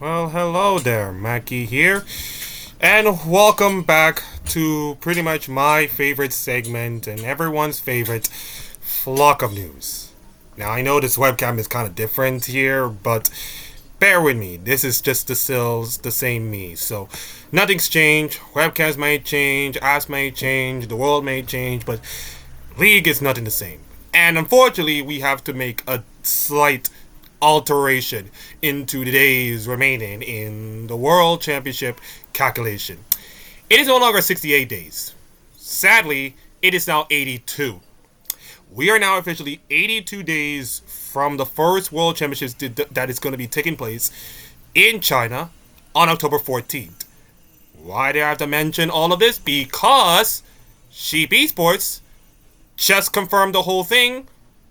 Well, hello there, Mackie here, and welcome back to pretty much my favorite segment and everyone's favorite flock of news. Now, I know this webcam is kind of different here, but bear with me. This is just the same me. So, nothing's changed. Webcams might change, apps might change, the world may change, but League is nothing the same. And unfortunately, we have to make a slight alteration into the days remaining in the World Championship calculation. It is no longer 68 days. Sadly, it is now 82. We are now officially 82 days from the first World Championships that is going to be taking place in China on October 14th. Why do I have to mention all of this? Because Sheep Esports just confirmed the whole thing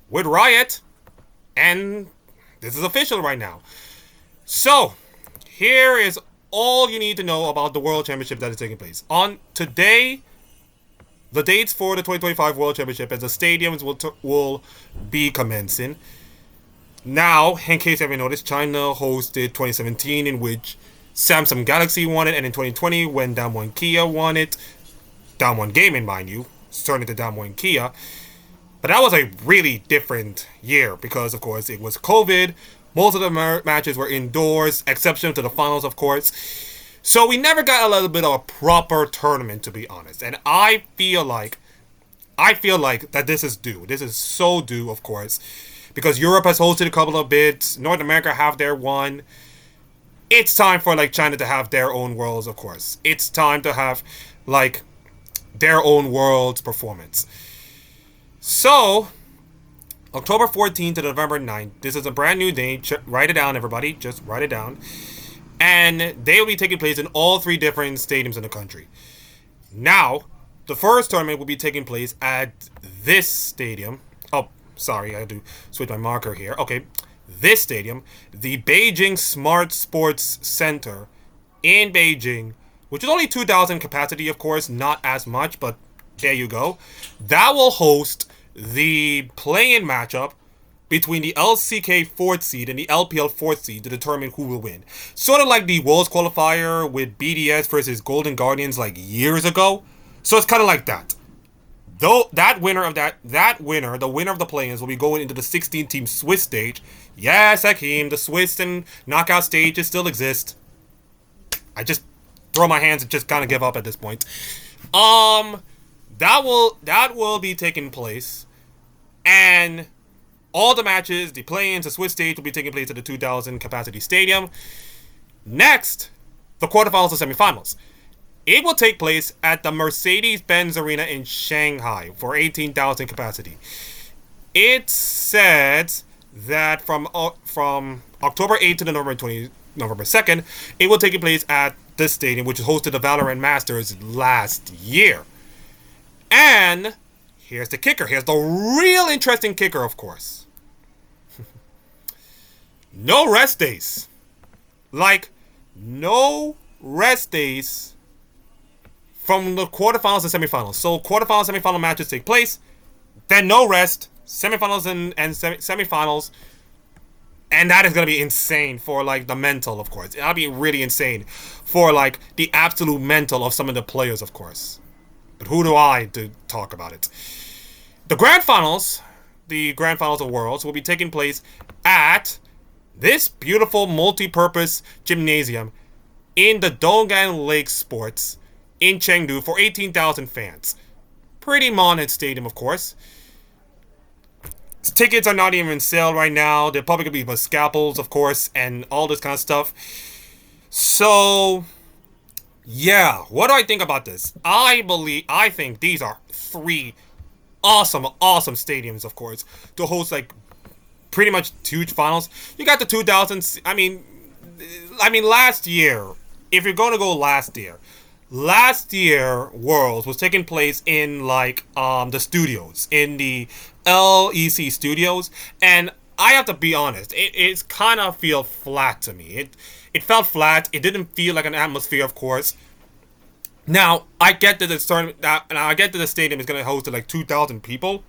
with Riot, and this is official right now. So, here is all you need to know about the World Championship that is taking place. On today, the dates for the 2025 World Championship as the stadiums will be commencing. Now, in case you haven't noticed, China hosted 2017, in which Samsung Galaxy won it, and in 2020, when Damwon Kia won it, Damwon Gaming, mind you, turning to Damwon Kia. But that was a really different year because, of course, it was COVID. Most of the matches were indoors, exception to the finals, of course. So we never got a little bit of a proper tournament, to be honest. And I feel like that this is due. This is so due, of course, because Europe has hosted a couple of bids. North America have their one. It's time for China to have their own worlds, of course. It's time to have their own world's performance. So, October 14th to November 9th, this is a brand new day. Write it down, everybody. Just write it down. And they will be taking place in all three different stadiums in the country. Now, the first tournament will be taking place at this stadium. Oh, sorry, I had to switch my marker here. Okay, this stadium, the Beijing Smart Sports Center in Beijing, which is only 2,000 capacity, of course, not as much, but there you go. That will host the play-in matchup between the LCK 4th seed and the LPL 4th seed to determine who will win. Sort of like the Worlds qualifier with BDS versus Golden Guardians years ago. So it's kind of like that. Though the winner of the play-ins will be going into the 16-team Swiss stage. Yes, Hakeem, the Swiss and knockout stages still exist. I just throw my hands and just kind of give up at this point. That will be taking place, and all the matches, the play-ins, the Swiss stage will be taking place at the 2,000 capacity stadium. Next, the quarterfinals and semifinals. It will take place at the Mercedes-Benz Arena in Shanghai for 18,000 capacity. It says that from October 8th to November 2nd, it will take place at this stadium, which hosted the Valorant Masters last year. And here's the kicker. Here's the real interesting kicker, of course. No rest days. No rest days from the quarterfinals and semifinals. So quarterfinals and semifinal matches take place. Then no rest. Semifinals and semifinals. And that is going to be insane for the mental, of course. That'll be really insane for the absolute mental of some of the players, of course. But who do I to talk about it? The Grand Finals of Worlds, will be taking place at this beautiful multi-purpose gymnasium in the Dong'an Lake Sports in Chengdu for 18,000 fans. Pretty modern stadium, of course. Tickets are not even on sale right now. They're probably going to be with scalpels, of course, and all this kind of stuff. So, yeah, what do I think about this? I think these are three awesome stadiums, of course, to host pretty much huge finals. You got the 2000s. I mean, last year, if you're going to go last year Worlds was taking place in the studios, in the LEC studios, and I have to be honest, it's kind of feel flat to me. It felt flat. It didn't feel like an atmosphere, of course. Now, I get that the stadium is going to host 2,000 people.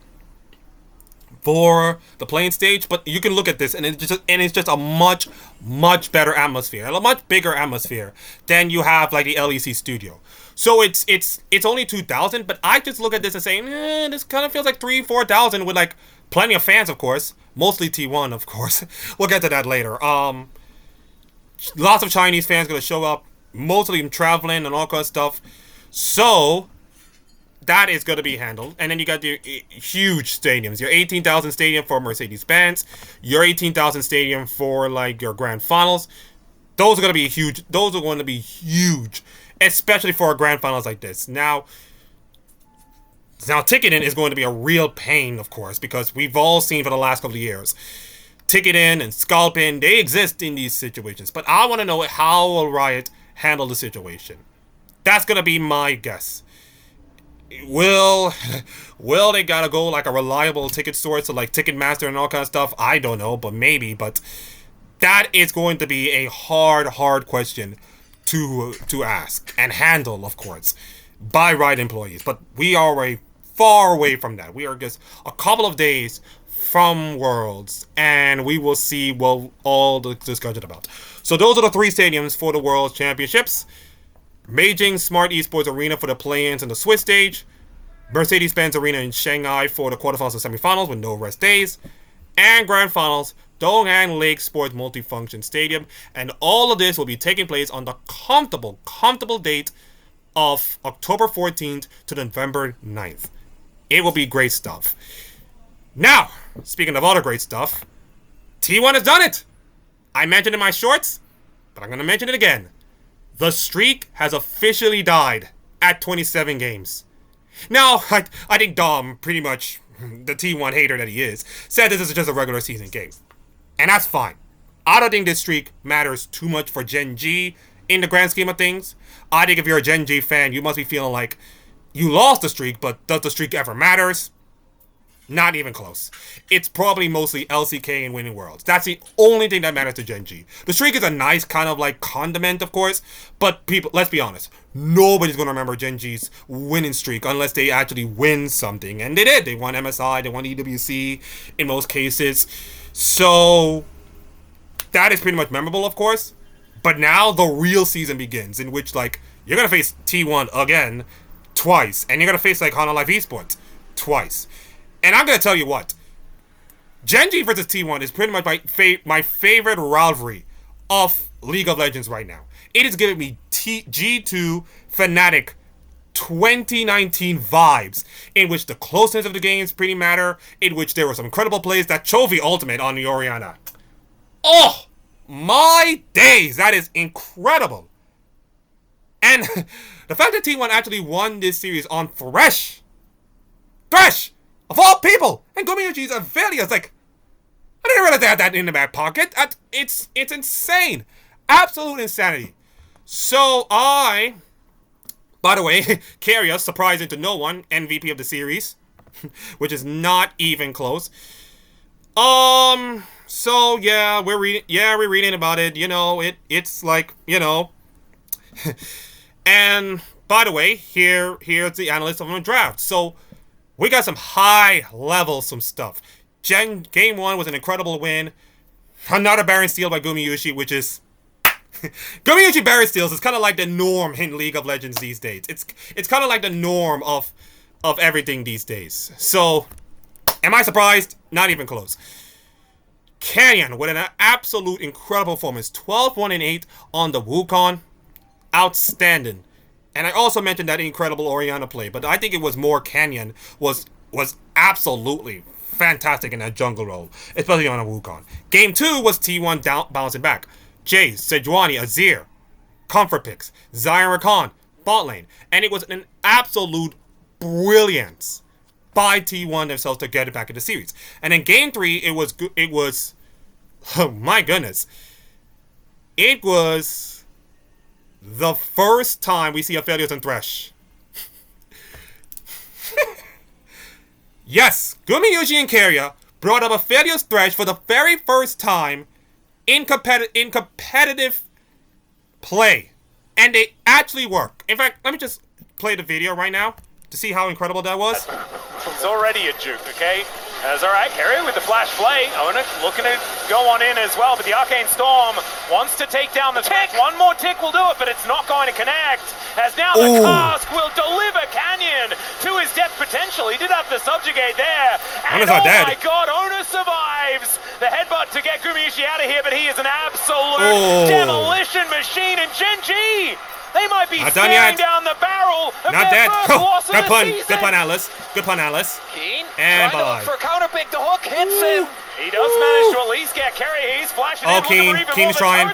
for the playing stage, but you can look at this and it's just a much better atmosphere, a much bigger atmosphere than you have like the LEC studio. So it's only 2,000, but I just look at this and say, this kind of feels like 3,000-4,000 with like plenty of fans, of course, mostly T1, of course. We'll get to that later. Lots of Chinese fans gonna show up, most of them traveling and all kinds of stuff. So that is going to be handled. And then you got the huge stadiums. Your 18,000 stadium for Mercedes-Benz. Your 18,000 stadium for, like, your grand finals. Those are going to be huge. Those are going to be huge. Especially for a grand finals like this. Now, ticketing is going to be a real pain, of course. Because we've all seen for the last couple of years. Ticketing and scalping, they exist in these situations. But I want to know how will Riot handle the situation. That's going to be my guess. Will they gotta go like a reliable ticket source, so like Ticketmaster and all kind of stuff? I don't know, but maybe. But that is going to be a hard question to ask and handle, of course, by Riot employees. But we are already far away from that. We are just a couple of days from Worlds, and we will see what all the discussion about. So those are the 3 stadiums for the World Championships. Beijing Smart Esports Arena for the play-ins and the Swiss stage. Mercedes-Benz Arena in Shanghai for the quarterfinals and semifinals with no rest days. And grand finals, Donghang Lake Sports Multifunction Stadium. And all of this will be taking place on the comfortable date of October 14th to November 9th. It will be great stuff. Now, speaking of other great stuff, T1 has done it! I mentioned it in my shorts, but I'm going to mention it again. The streak has officially died at 27 games. Now, I think Dom, pretty much the T1 hater that he is, said this is just a regular season game. And that's fine. I don't think this streak matters too much for Gen.G in the grand scheme of things. I think if you're a Gen.G fan, you must be feeling like you lost the streak, but does the streak ever matters? Not even close. It's probably mostly LCK and winning Worlds. That's the only thing that matters to Gen.G. The streak is a nice kind of like condiment, of course, but people, let's be honest, nobody's going to remember Gen.G's winning streak unless they actually win something. And they did. They won MSI, they won EWC in most cases. So that is pretty much memorable, of course. But now the real season begins, in which like you're going to face T1 again twice, and you're going to face like Honor Life Esports twice. And I'm going to tell you what, Gen.G versus T1 is pretty much my favorite rivalry of League of Legends right now. It is giving me G2 Fnatic 2019 vibes, in which the closeness of the games pretty matter, in which there were some incredible plays. That Chovy ultimate on the Orianna. Oh, my days, that is incredible. And the fact that T1 actually won this series on Thresh, of all people, and Gumayuchi's Avelia's like, I didn't realize they had that in the back pocket. It's insane. Absolute insanity. So by the way, Keria, surprising to no one, MVP of the series, which is not even close. So yeah, we're reading about it. You know, it's like, you know. And by the way, here's the analyst of the draft. So we got some high level some stuff. Game 1 was an incredible win. Another Baron steal by Gumayuchi, which is Gumayuchi Baron steals is kind of like the norm in League of Legends these days. It's kind of like the norm of everything these days. So, am I surprised? Not even close. Canyon with an absolute incredible performance. 12-1-8 on the Wukong. Outstanding. And I also mentioned that incredible Orianna play, but I think it was more Canyon was absolutely fantastic in that jungle role, especially on a Wukong. Game 2 was T1 bouncing back. Jace, Sejuani, Azir, comfort picks, Zion Rakan, bot lane, and it was an absolute brilliance by T1 themselves to get it back in the series. And in Game 3, it was, oh my goodness, it was the first time we see Aphelios and Thresh. Yes, Gumayuchi and Keria brought up Aphelios Thresh for the very first time in competitive play. And they actually work. In fact, let me just play the video right now to see how incredible that was. He's already a juke, okay? That's alright, Kerry with the flash play. Onyx looking to go on in as well, but the Arcane Storm wants to take down the tick. One more tick will do it, but it's not going to connect. As now the cask will deliver Canyon to his death potential. He did have to subjugate there. And oh my god, Onyx survives. The headbutt to get Gumiishi out of here, but he is an absolute demolition machine. And Gen.G, they might be staring down the barrel of not their dead. first loss of the season. Good pun, Alice. Good pun, Alice. Keen, and trying to look for a counter pick. The hook hits him. He does manage to at least get Kerry. He's flashing in. Keen is trying.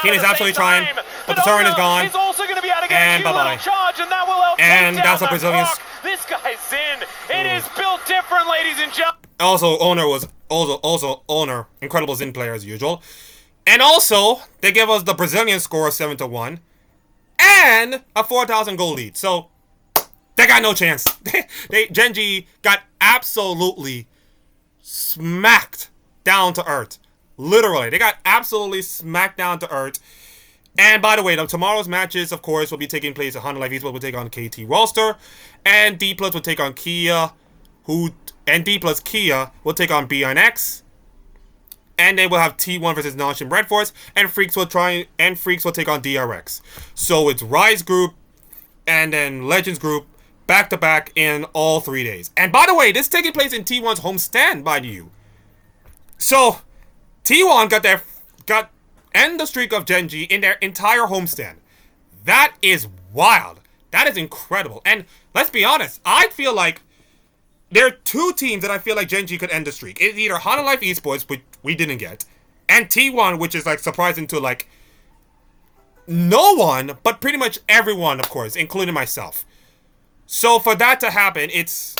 Keen is absolutely trying. But the turret is gone. He's also going to be able to get and a little charge, and that will help and take down that's a Brazilian. This guy's in. It is built different, ladies and gentlemen. Also, owner, incredible Zin player as usual. And also, they give us the Brazilian score of 7-1. And a 4,000 goal lead. So, they got no chance. Gen.G got absolutely smacked down to earth. Literally. They got absolutely smacked down to earth. And by the way, tomorrow's matches, of course, will be taking place at Honda Life Esports will take on KT Roster. And D Plus will take on Kia. D plus Kia will take on BNX. And then we'll have T1 versus Nonchalant Red Force, and Freaks will take on DRX. So it's Rise Group and then Legends Group back to back in all 3 days. And by the way, this is taking place in T1's home stand, by you. So T1 got end the streak of Gen.G in their entire homestand. That is wild. That is incredible. And let's be honest, I feel like there are two teams that I feel like Gen.G could end the streak. It's either Honda Life Esports, which we didn't get, and T1, which is like surprising to like no one, but pretty much everyone, of course, including myself. So for that to happen, it's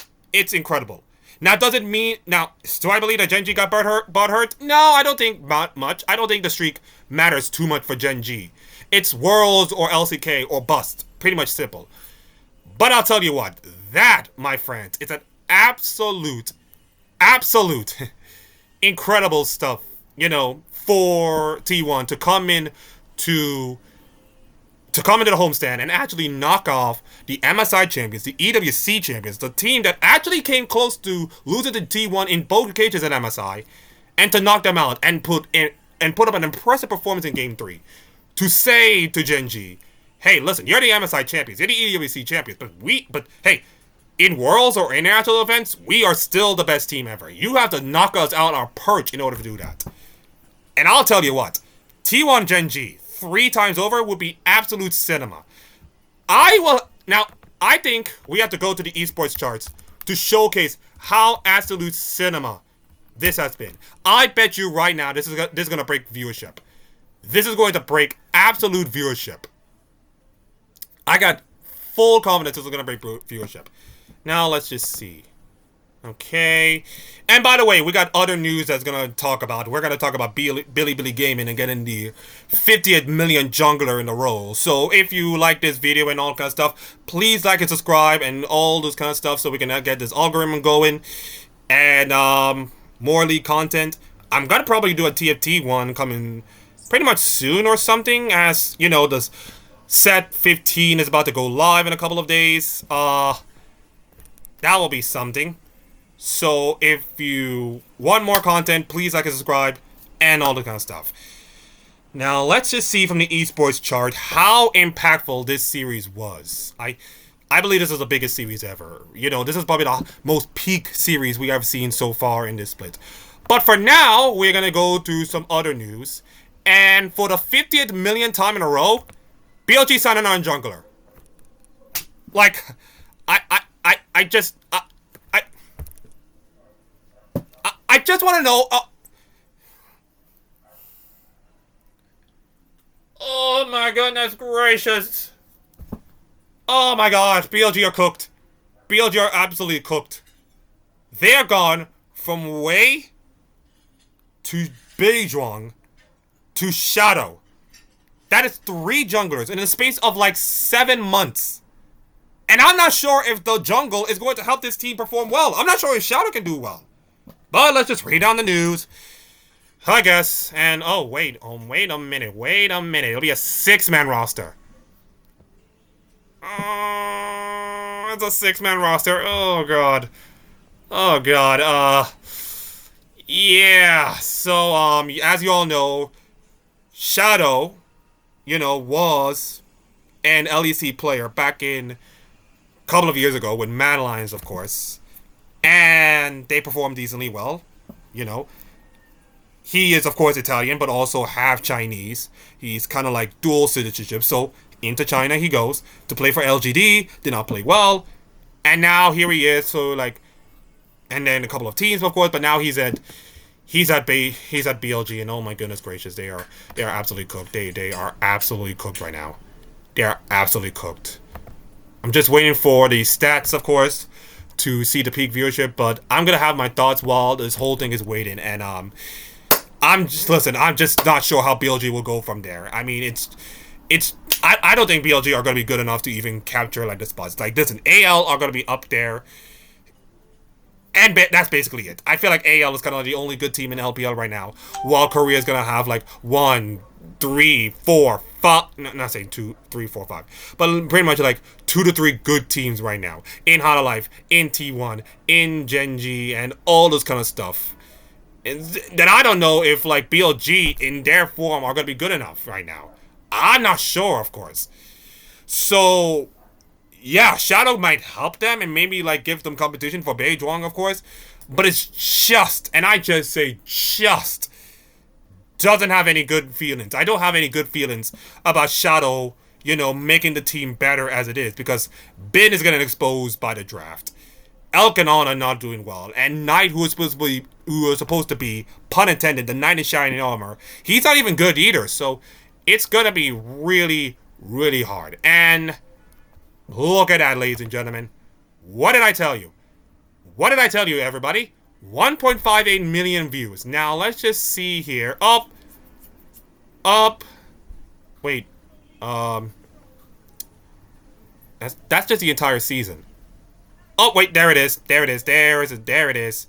incredible. Now, does it mean do I believe that Gen.G got butt hurt? No, I don't think much. I don't think the streak matters too much for Gen.G. It's Worlds or LCK or bust. Pretty much simple. But I'll tell you what, that, my friends, it's an absolute incredible stuff, for T1 to come in into the homestand and actually knock off the MSI champions, the EWC champions, the team that actually came close to losing to T1 in both cases at MSI, and to knock them out and put up an impressive performance in Game 3 to say to Gen.G, hey, listen, you're the MSI champions, you're the EWC champions, but hey, in Worlds or international events, we are still the best team ever. You have to knock us out our perch in order to do that. And I'll tell you what, T1 Gen.G 3 times over would be absolute cinema. I think we have to go to the esports charts to showcase how absolute cinema this has been. I bet you right now this is going to break viewership. This is going to break absolute viewership. I got full confidence this is going to break viewership. Now, let's just see. Okay. And by the way, we got other news that's going to talk about. We're going to talk about Billy Gaming and getting the 50th million jungler in a row. So if you like this video and all kind of stuff, please like and subscribe and all those kind of stuff so we can get this algorithm going. And more league content. I'm going to probably do a TFT one coming pretty much soon or something, as, the set 15 is about to go live in a couple of days. That will be something. So if you want more content, please like and subscribe and all that kind of stuff. Now let's just see from the esports chart how impactful this series was. I believe this is the biggest series ever. This is probably the most peak series we have seen so far in this split. But for now, we're gonna go to some other news. And for the 50th millionth time in a row, BLG signing on jungler. Like, I just want to know. Oh my goodness gracious! Oh my gosh, BLG are cooked. BLG are absolutely cooked. They are gone from Wei to Beijing to Shadow. That is 3 junglers in the space of like 7 months. And I'm not sure if the jungle is going to help this team perform well. I'm not sure if Shadow can do well. But let's just read down the news, I guess. And, wait a minute. It'll be a 6-man roster. It's a 6-man roster. Oh, God. Oh god. Yeah. So as you all know, Shadow, was an LEC player back in a couple of years ago with Mad Lions, of course, and they performed decently well. You know, he is of course Italian, but also half Chinese. He's kind of like dual citizenship, so into China he goes to play for LGD. Did not play well, and now here he is. So like, and then a couple of teams, of course, but now he's at BLG, and oh my goodness gracious, they are absolutely cooked. They are absolutely cooked right now. They are absolutely cooked. I'm just waiting for the stats, of course, to see the peak viewership, but I'm gonna have my thoughts while this whole thing is waiting, and I'm just not sure how BLG will go from there. I mean, I don't think BLG are gonna be good enough to even capture like the spots. Like, listen, AL are gonna be up there. And that's basically it. I feel like AL is kind of the only good team in LPL right now, while Korea is gonna have like 1, 3, 4, 5. Not saying 2, 3, 4, 5, but pretty much like 2 to 3 good teams right now in Hololive, in T1, in Gen.G, and all this kind of stuff. And then I don't know if like BLG in their form are gonna be good enough right now. I'm not sure, of course. So yeah, Shadow might help them and maybe like give them competition for Beijing, of course. But it's just, and I just say just, doesn't have any good feelings. I don't have any good feelings about Shadow, making the team better as it is, because Bin is getting exposed by the draft. Elk and On are not doing well, and Knight, who is supposed to be, pun intended, the Knight in Shining Armor, he's not even good either. So it's gonna be really, really hard. And look at that, ladies and gentlemen. What did I tell you? What did I tell you, everybody? 1.58 million views. Now, let's just see here. Up. Wait. That's just the entire season. Oh, wait, there it is. There it is. There it is.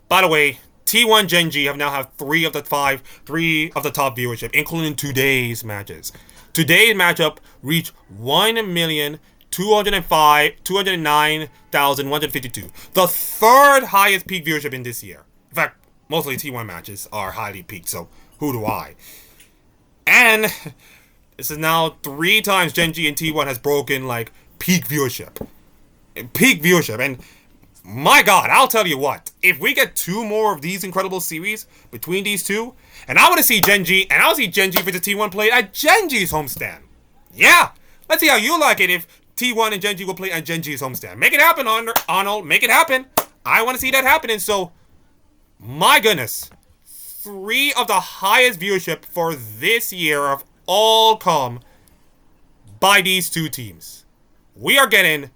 By the way, T1 Gen.G have now have 3 of the top viewership, including today's matches. Today's matchup reached 1,209,152. The third highest peak viewership in this year. In fact, mostly T1 matches are highly peaked, so who do I? And this is now 3 times Gen.G and T1 has broken, like, peak viewership. Peak viewership. And my god, I'll tell you what. If we get 2 more of these incredible series between these two, and I want to see Gen.G, and I'll see Gen.G versus T1 play at Gen.G's homestand. Yeah! Let's see how you like it if T1 and Gen.G will play at Gen.G's homestand. Make it happen, Arnold. Make it happen. I want to see that happening. So, my goodness. 3 of the highest viewership for this year have all come by these 2 teams. We are getting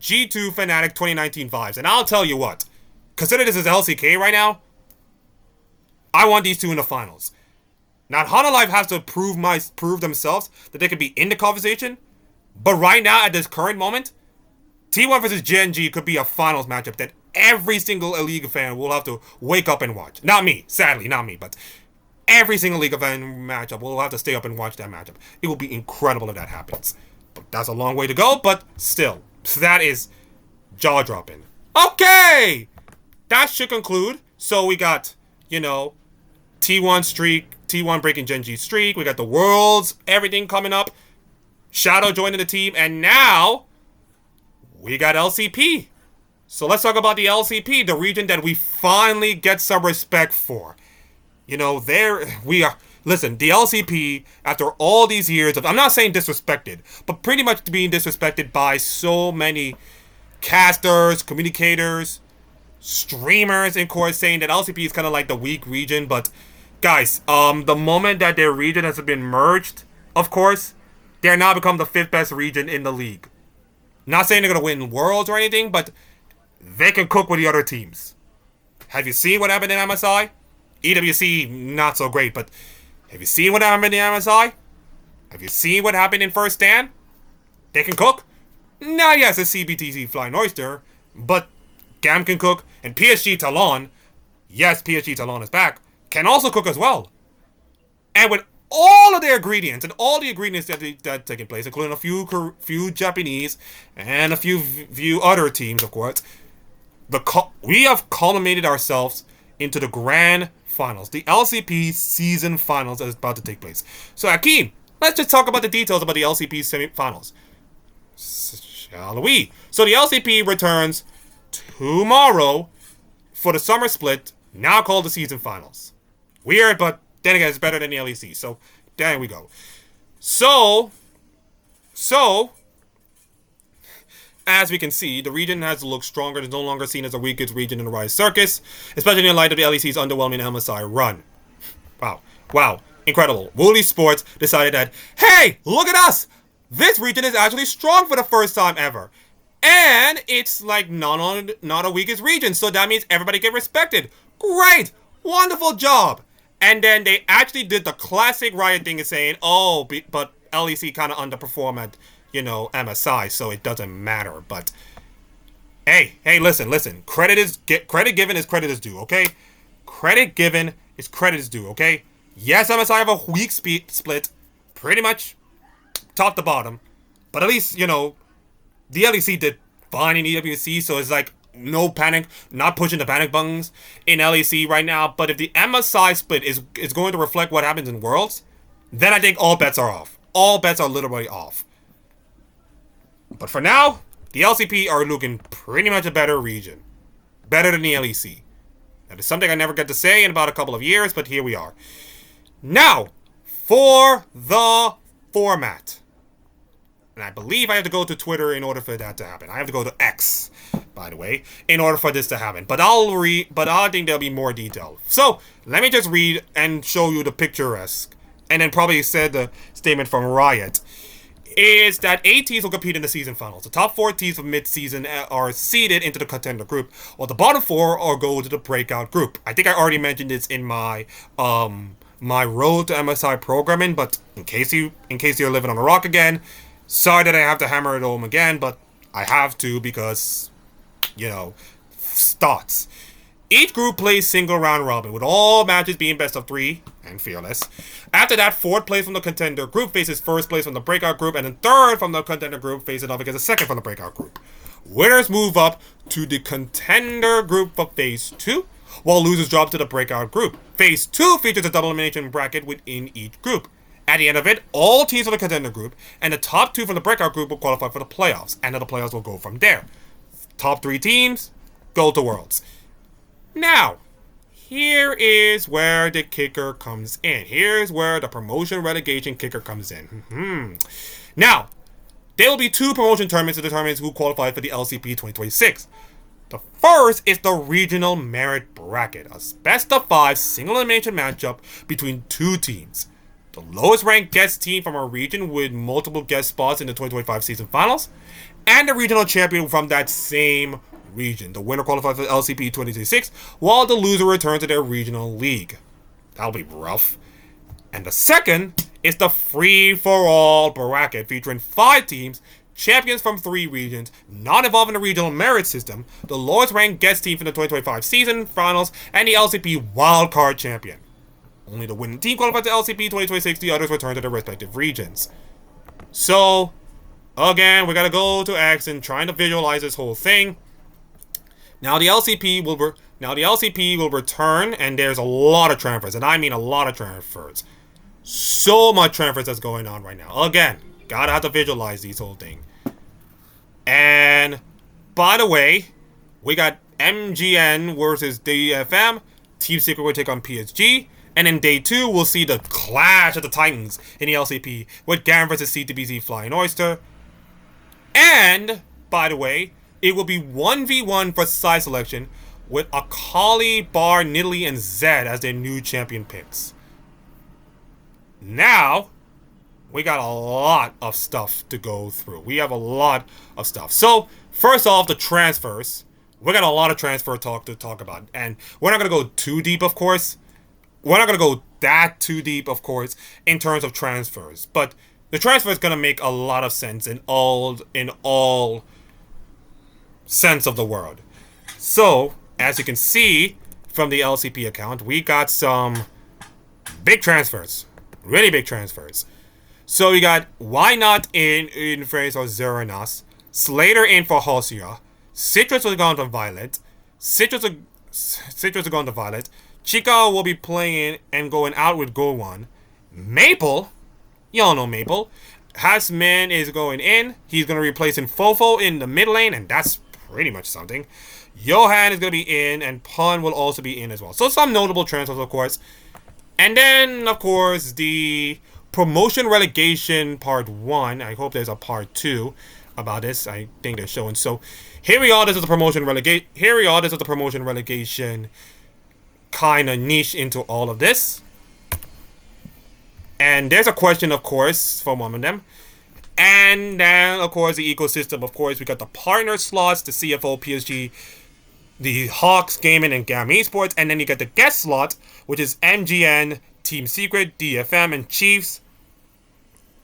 G2 Fnatic 2019 vibes. And I'll tell you what. Consider this as LCK right now. I want these 2 in the finals. Now, Hololive has to prove themselves that they can be in the conversation. But right now, at this current moment, T1 versus Gen.G could be a finals matchup that every single League fan will have to wake up and watch. Not me, sadly, not me, but every single League fan matchup will have to stay up and watch that matchup. It will be incredible if that happens. But that's a long way to go, but still, that is jaw-dropping. Okay! That should conclude. So we got, T1 streak, T1 breaking Gen.G streak, we got the Worlds, everything coming up. Shadow joining the team, and now we got LCP. So let's talk about the LCP, the region that we finally get some respect for. There we are. Listen, the LCP, after all these years of, I'm not saying disrespected, but pretty much being disrespected by so many casters, communicators, streamers, in course, saying that LCP is kind of like the weak region. But guys, the moment that their region has been merged, of course, they're now become the 5th best region in the league. Not saying they're going to win Worlds or anything, but they can cook with the other teams. Have you seen what happened in MSI? EWC, not so great, but have you seen what happened in MSI? Have you seen what happened in First Stand? They can cook. Now, yes, it's CBTC Flying Oyster, but GAM can cook, and PSG Talon, yes, PSG Talon is back, can also cook as well. And with all of their ingredients and all the ingredients that are taking place, including a few Japanese and a few other teams, of course, we have culminated ourselves into the grand finals, the LCP season finals that is about to take place. So, Akeem, let's just talk about the details about the LCP semifinals. Shall we? So, the LCP returns tomorrow for the summer split, now called the season finals. Weird, but then again, it's better than the LEC. So, there we go. So, as we can see, the region has looked stronger. It's no longer seen as the weakest region in the Rise Circus, especially in light of the LEC's underwhelming MSI run. Wow, incredible. Wooly Sports decided that, hey, look at us! This region is actually strong for the first time ever. And it's like not a weakest region, so that means everybody get respected. Great! Wonderful job! And then they actually did the classic Riot thing of saying, oh, but LEC kind of underperformed at, MSI, so it doesn't matter. But hey, listen. Credit given is credit is due, okay? Credit given is credit is due, okay? Yes, MSI have a weak split, pretty much top to bottom, but at least, the LEC did fine in EWC, so it's like no panic, not pushing the panic buttons in LEC right now. But if the MSI split is going to reflect what happens in Worlds, then I think all bets are off. All bets are literally off. But for now, the LCP are looking pretty much a better region. Better than the LEC. That is something I never get to say in about a couple of years, but here we are. Now, for the format. And I believe I have to go to Twitter in order for that to happen. I have to go to X, by the way, in order for this to happen. But I think there'll be more detail. So, let me just read and show you the picturesque. And then probably said the statement from Riot. Is that 8 teams will compete in the season finals. The top 4 teams of mid-season are seeded into the contender group, while the bottom 4 are go to the breakout group. I think I already mentioned this in my my road to MSI programming, but in case you're living on a rock again, sorry that I have to hammer it home again, but I have to because, thoughts. Each group plays single round robin, with all matches being best of 3 and fearless. After that, 4th place from the contender group faces 1st place from the breakout group, and then 3rd from the contender group faces off against the 2nd from the breakout group. Winners move up to the contender group for Phase 2, while losers drop to the breakout group. Phase 2 features a double elimination bracket within each group. At the end of it, all teams from the contender group and the top 2 from the breakout group will qualify for the playoffs, and then the playoffs will go from there. Top 3 teams go to Worlds. Now, here is where the kicker comes in. Here's where the promotion relegation kicker comes in. Now, there will be 2 promotion tournaments to determine who qualifies for the LCP 2026. The first is the regional merit bracket, a best of 5 single elimination matchup between 2 teams. The lowest ranked guest team from a region with multiple guest spots in the 2025 season finals, and the regional champion from that same region. The winner qualifies for the LCP 2026, while the loser returns to their regional league. That'll be rough. And the second is the free-for-all bracket, featuring 5 teams, champions from 3 regions, not involving the regional merit system, the lowest ranked guest team from the 2025 season finals, and the LCP wildcard champion. Only the winning team qualifies to LCP 2026, the others return to their respective regions. So, again, we gotta go to X and trying to visualize this whole thing. Now the LCP will return, and there's a lot of transfers, and I mean a lot of transfers. So much transfers that's going on right now. Again, gotta have to visualize these whole thing. And by the way, we got MGN versus DFM. Team Secret will take on PSG. And in day 2, we'll see the clash of the Titans in the LCP with Garen versus CTBC Flying Oyster. And, by the way, it will be 1v1 for side selection with Akali, Bar, Nidalee, and Zed as their new champion picks. Now, we got a lot of stuff to go through. We have a lot of stuff. So, first off, the transfers. We got a lot of transfer talk to talk about. And we're not going to go too deep, of course. We're not going to go that too deep, of course, in terms of transfers. But the transfer is going to make a lot of sense in all sense of the word. So, as you can see from the LCP account, we got some big transfers. Really big transfers. So we got Why Not in phrase for Zeranas, Slater in for Hosia, Citrus was gone for Violet, Citrus are going to Violet. Chica will be playing and going out with Go1. Maple, y'all know Maple. Hasman is going in. He's going to replace Fofo in the mid lane, and that's pretty much something. Johan is going to be in, and Pun will also be in as well. So some notable transfers, of course. And then, of course, the promotion relegation part 1. I hope there's a part 2 about this. I think they're showing. So here we are. This is the promotion relegation. Here we are. This is the promotion relegation kind of niche into all of this. And there's a question, of course, from one of them. And then, of course, the ecosystem. Of course, we got the partner slots, the CFO, PSG, the Hawks Gaming, and Gam Esports. And then you got the guest slot, which is MGN, Team Secret, DFM, and Chiefs.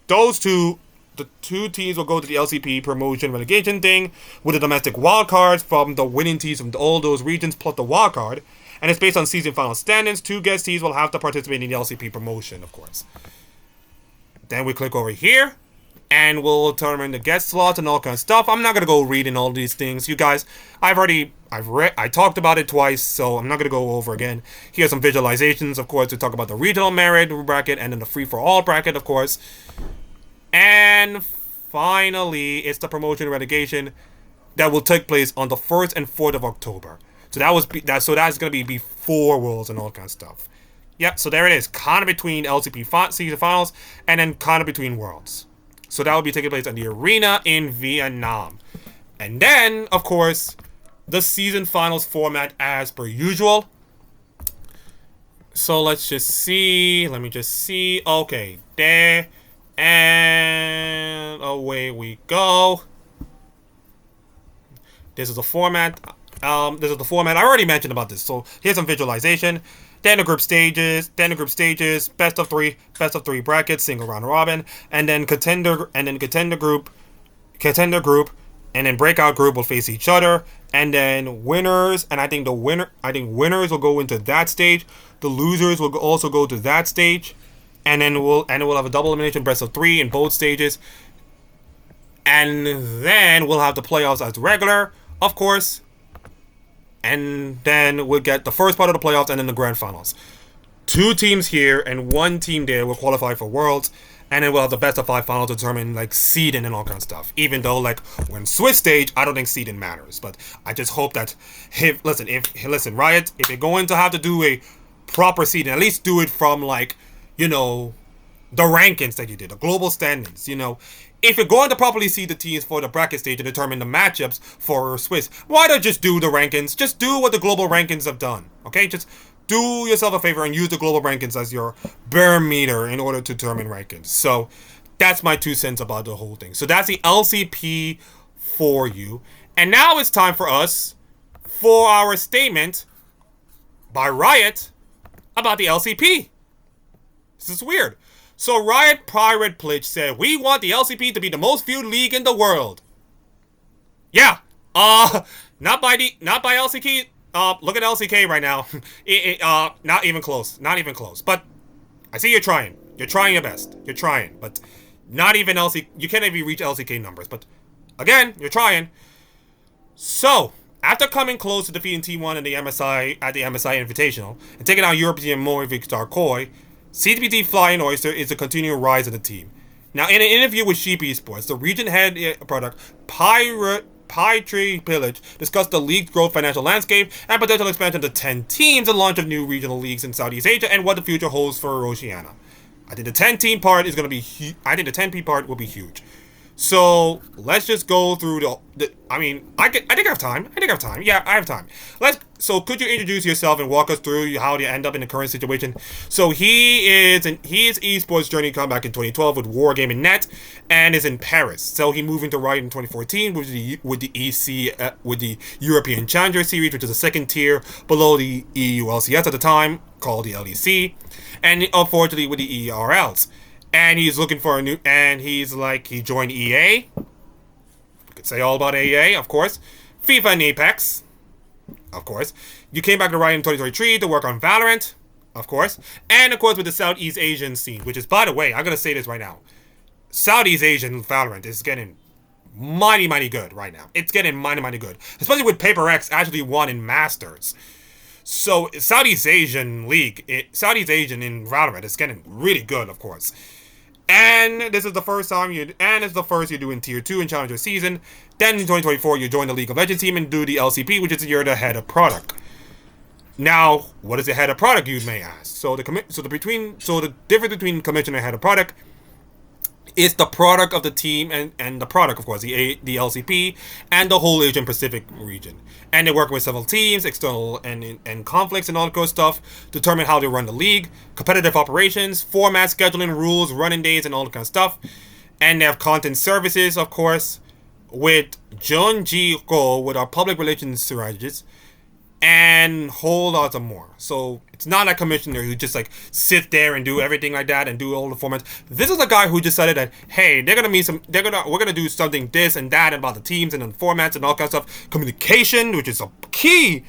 Those two, the two teams will go to the LCP promotion relegation thing with the domestic wildcards from the winning teams from all those regions plus the wildcard. And it's based on season final standings. 2 guest teams will have to participate in the LCP promotion, of course. Then we click over here, and we'll determine the guest slots and all kinds of stuff. I'm not gonna go reading all these things, you guys. I talked about it twice, so I'm not gonna go over again. Here's some visualizations, of course, to talk about the regional merit bracket and then the free for all bracket, of course. And finally, it's the promotion relegation that will take place on the 1st and 4th of October. So that's gonna be before Worlds and all kinds of stuff. Yep, so there it is. Kind of between LCP season finals and then kind of between Worlds. So that will be taking place at the arena in Vietnam. And then, of course, the season finals format as per usual. So let's just see. Let me just see. Okay, there. And away we go. This is the format. I already mentioned about this. So here's some visualization. Then the group stages, best of three brackets, single round robin, and then contender group, and then breakout group will face each other, and then winners, and I think winners will go into that stage. The losers will also go to that stage, and then we'll have a double elimination best of 3 in both stages, and then we'll have the playoffs as regular, of course. And then we'll get the first part of the playoffs and then the grand finals. 2 teams here and 1 team there will qualify for Worlds. And then we'll have the best of 5 finals to determine like seeding and all kinds of stuff. Even though like when Swiss stage, I don't think seeding matters. But I just hope that listen, Riot, if you're going to have to do a proper seeding, at least do it from like, the rankings that you did, the global standings, If you're going to properly see the teams for the bracket stage and determine the matchups for Swiss, why not just do the rankings? Just do what the global rankings have done, okay? Just do yourself a favor and use the global rankings as your barometer in order to determine rankings. So that's my 2 cents about the whole thing. So that's the LCP for you. And now it's time for us for our statement by Riot about the LCP. This is weird. So Riot Pirate Plitch said, "We want the LCP to be the most viewed league in the world." Yeah. Not by LCK. Look at LCK right now. Not even close. Not even close. But I see you're trying. You're trying your best. You're trying, but not even LCK. You can't even reach LCK numbers. But again, you're trying. So after coming close to defeating T1 in the MSI at the MSI Invitational and taking out European Moe Victor Koi, CTPT Flying Oyster is a continual rise of the team. Now, in an interview with Sheep Esports, the region head product Tree Pillage discussed the league's growth financial landscape and potential expansion to 10 teams and launch of new regional leagues in Southeast Asia and what the future holds for Oceania. I think the 10-team part is going to be I think the 10P part will be huge. So let's just go through I think I have time. Yeah, I have time. So could you introduce yourself and walk us through how you end up in the current situation? So his esports journey come back in 2012 with Wargaming Net and is in Paris. So he moved into Riot in 2014 with the EC with the European Challenger Series, which is the second tier below the EU LCS at the time, called the LEC, and unfortunately with the ERLs. And he's looking for he joined EA. We could say all about EA, of course. FIFA and Apex, of course. You came back to Riot in 2023 to work on Valorant, of course. And, of course, with the Southeast Asian scene, which is, by the way, I'm going to say this right now. Southeast Asian Valorant is getting mighty good right now. It's getting mighty good, especially with Paper X actually won in Masters. So Southeast Asian League, Southeast Asian in Valorant is getting really good, of course. And this is the first time it's the first you're doing Tier 2 in Challenger Season. Then in 2024, you join the League of Legends team and do the LCP, which is the head of product. Now, what is the head of product, you may ask? So the difference between commission and head of product is the product of the team and the product, of course, the LCP and the whole Asian Pacific region. And they work with several teams, external and conflicts and all that good stuff, determine how they run the league, competitive operations, format, scheduling, rules, running days, and all that kind of stuff. And they have content services, of course, with Gen.G Go, with our public relations strategists, and whole lots of more. So it's not a commissioner who just like sit there and do everything like that and do all the formats. This is a guy who decided that, hey, we're gonna do something this and that about the teams and the formats and all kinds of stuff. Communication, which is a key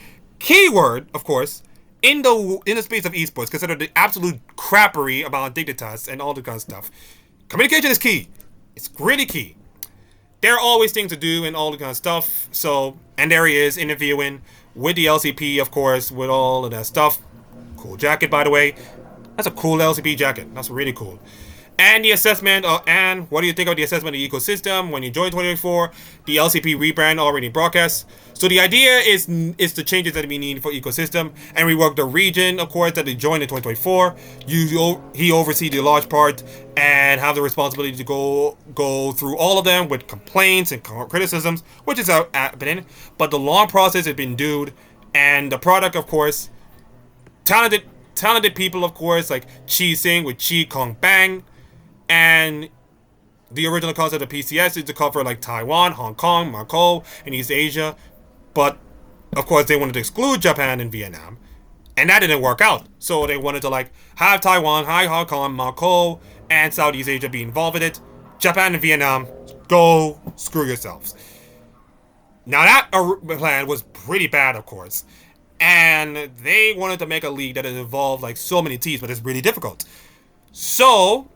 word, of course, in the space of esports, considered the absolute crappery about Dignitas and all the kind of stuff. Communication is key. It's really key. There are always things to do and all the kind of stuff. So, and there he is interviewing with the LCP, of course, with all of that stuff. Cool jacket, by the way. That's a cool LCP jacket. That's really cool. And the assessment, and what do you think of the assessment of the ecosystem when you join 2024? The LCP rebrand already broadcast. So the idea is the changes that we need for ecosystem, and we work the region, of course, that they joined in 2024. He oversees the large part and have the responsibility to go through all of them with complaints and criticisms, which is happening. But the long process has been due, and the product, of course, talented people, of course, like Chi Sing with Chi Kong Bang. And the original concept of PCS is to cover like Taiwan, Hong Kong, Macau, and East Asia. But, of course, they wanted to exclude Japan and Vietnam. And that didn't work out. So they wanted to like have Taiwan, Hong Kong, Macau, and Southeast Asia be involved in it. Japan and Vietnam, go screw yourselves. Now that plan was pretty bad, of course. And they wanted to make a league that involved like so many teams, but it's really difficult. So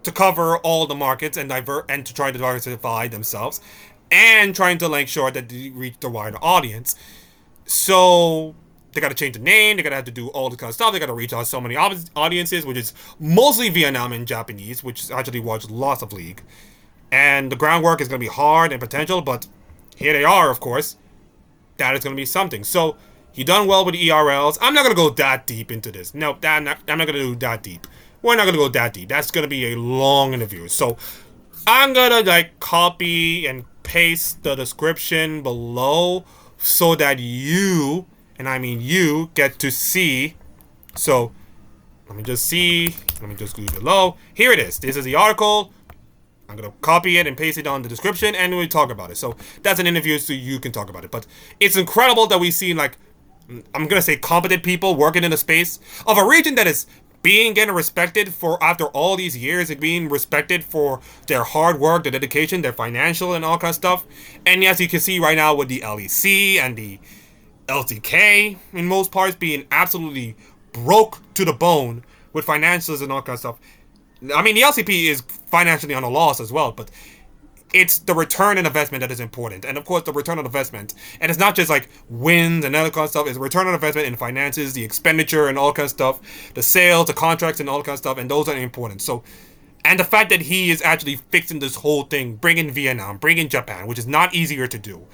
to cover all the markets and to try to diversify themselves and trying to make sure that they reach the wider audience. So they got to change the name, they got to have to do all this kind of stuff, they got to reach out so many audiences, which is mostly Vietnam and Japanese, which actually watch lots of League. And the groundwork is going to be hard and potential, but here they are, of course. That is going to be something. So he done well with the ERLs. I'm not going to go that deep into this. No, I'm not going to do that deep. We're not going to go that deep. That's going to be a long interview. So I'm going to like copy and paste the description below so that you, and I mean you, get to see. So let me just go below. Here it is. This is the article. I'm going to copy it and paste it on the description and we'll talk about it. So that's an interview so you can talk about it. But it's incredible that we've seen like, I'm going to say competent people working in a space of a region that is getting respected for after all these years and being respected for their hard work, their dedication, their financial and all kind of stuff. And as you can see right now with the LEC and the LTK in most parts being absolutely broke to the bone with financials and all kind of stuff. I mean, the LCP is financially on a loss as well, but it's the return on investment that is important. And of course, the return on investment, and it's not just like wins and other kind of stuff, it's return on investment in finances, the expenditure and all kind of stuff, the sales, the contracts and all kind of stuff, and those are important. So, and the fact that he is actually fixing this whole thing, bringing Vietnam, bringing Japan, which is not easier to do,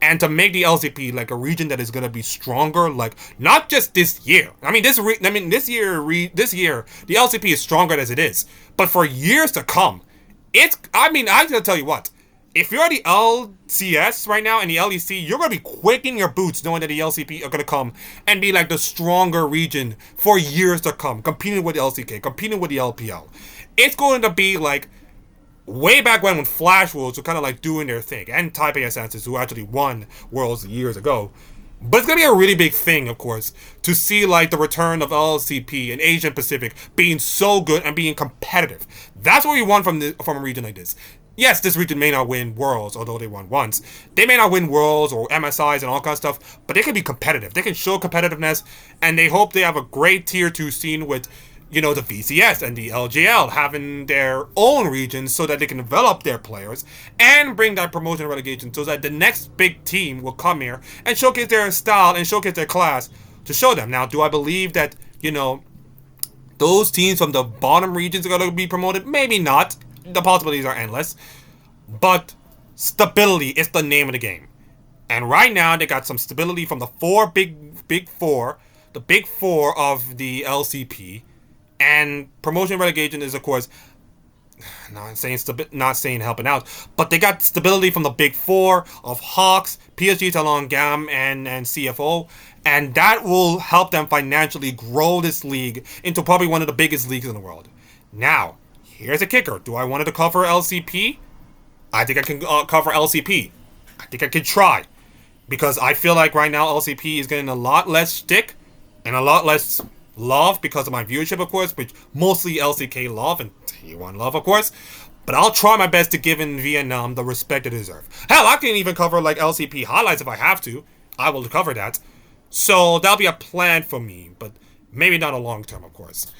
and to make the LCP like a region that is going to be stronger, like not just this year. I mean, this year, the LCP is stronger as it is, but for years to come, I gotta tell you what, if you're the LCS right now and the LEC, you're gonna be quick in your boots knowing that the LCP are gonna come and be like the stronger region for years to come, competing with the LCK, competing with the LPL. It's going to be like way back when Flash Worlds were kind of like doing their thing, and Taipei Ascensus, who actually won Worlds years ago. But it's going to be a really big thing, of course, to see like the return of LCP and Asian Pacific being so good and being competitive. That's what we want from a region like this. Yes, this region may not win Worlds, although they won once. They may not win Worlds or MSIs and all kinds of stuff, but they can be competitive. They can show competitiveness, and they hope they have a great Tier 2 scene with, the VCS and the LGL having their own regions so that they can develop their players and bring that promotion and relegation so that the next big team will come here and showcase their style and showcase their class to show them. Now, do I believe that, those teams from the bottom regions are going to be promoted? Maybe not. The possibilities are endless. But stability is the name of the game. And right now, they got some stability from the big four, the big four of the LCP. And promotion relegation is, of course, not saying helping out, but they got stability from the big four of Hawks, PSG Talon Gam, and CFO, and that will help them financially grow this league into probably one of the biggest leagues in the world. Now, here's a kicker. Do I want to cover LCP? I think I can cover LCP. I think I can try, because I feel like right now LCP is getting a lot less shtick and a lot less love because of my viewership, of course, which mostly LCK love and T1 love, of course. But I'll try my best to give in Vietnam the respect they deserve. Hell, I can even cover like LCP highlights if I have to. I will cover that. So that'll be a plan for me, but maybe not a long term, of course.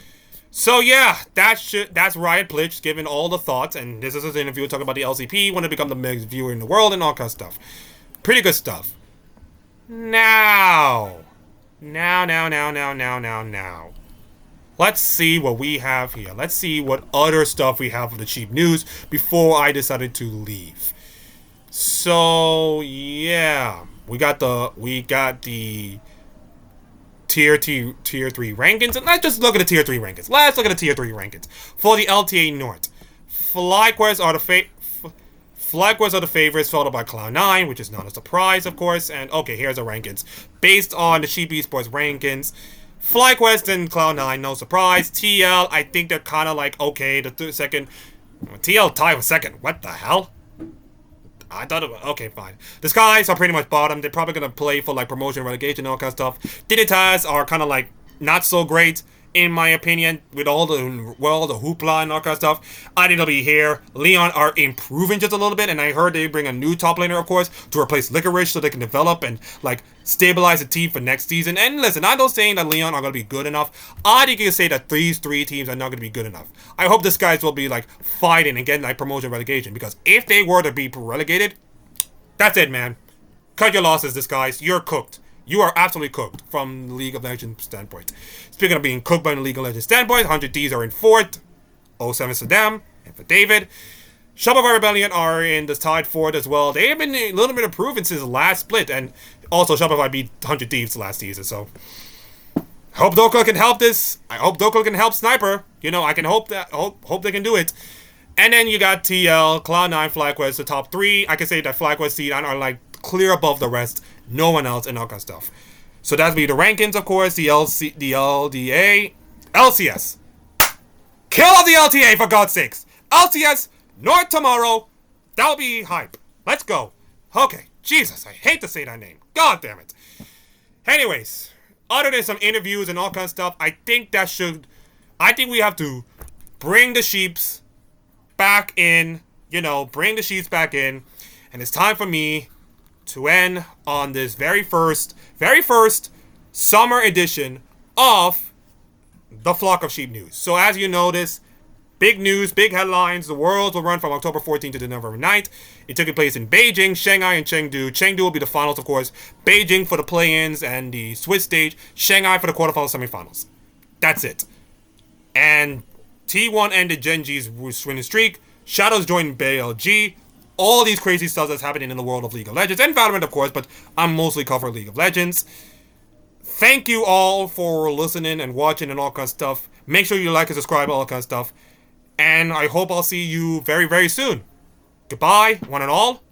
So yeah, that's Riot Blitz giving all the thoughts, and this is an interview talking about the LCP, want to become the biggest viewer in the world and all kind of stuff. Pretty good stuff. Now. Let's see what we have here. Let's see what other stuff we have of the cheap news before I decided to leave. So yeah, we got the tier 3 rankings, and let's just look at the tier 3 rankings. Let's look at the tier 3 rankings for the LTA North. FlyQuest are the favorites, followed by Cloud9, which is not a surprise, of course. And okay, here's the rankings based on the Sheep Esports rankings. FlyQuest and Cloud9, no surprise. TL, I think they're kind of like okay. The second, TL tied with second. What the hell? I thought it was okay, fine. The Skies are pretty much bottom. They're probably gonna play for like promotion, relegation, all kind of stuff. Dignitas are kind of like not so great, in my opinion, with all the hoopla and all kind of stuff. I think they'll be here. Leon are improving just a little bit, and I heard they bring a new top laner, of course, to replace Licorice so they can develop and like stabilize the team for next season. And listen, I'm not saying that Leon are going to be good enough. I think you can say that these three teams are not going to be good enough. I hope this guys will be like fighting and getting like promotion relegation, because if they were to be relegated, that's it, man. Cut your losses, this guys. You're cooked. You are absolutely cooked from the League of Legends standpoint. Speaking of being cooked by the League of Legends standpoint, 100Ds are in fourth. 07's for them and for David. Shopify Rebellion are in the tied fourth as well. They have been a little bit improving since the last split, and also Shopify beat 100 Thieves last season, so I hope Doka can help this. I hope Doka can help Sniper. I can hope they can do it. And then you got TL, Cloud9, FlyQuest, the top three. I can say that FlyQuest, T9 are like clear above the rest. No one else and all kind of stuff. So that'll be the rankings, of course. The LDA, LCS. Kill all the LTA, for God's sakes. LCS, North tomorrow. That'll be hype. Let's go. Okay. Jesus, I hate to say that name. God damn it. Anyways, other than some interviews and all kind of stuff, I think we have to bring the sheeps back in. Bring the sheeps back in. And it's time for me to end on this very first summer edition of the Flock of Sheep News. So as you notice, big news, big headlines. The Worlds will run from October 14th to November 9th. It took place in Beijing, Shanghai, and Chengdu. Chengdu will be the finals, of course. Beijing for the play-ins and the Swiss stage. Shanghai for the quarterfinals, semifinals. That's it. And T1 ended Gen.G's winning streak. Shadows joined BLG. All these crazy stuff that's happening in the world of League of Legends. And Valorant, of course, but I'm mostly covering League of Legends. Thank you all for listening and watching and all kinds of stuff. Make sure you like and subscribe, all kinds of stuff. And I hope I'll see you very, very soon. Goodbye, one and all.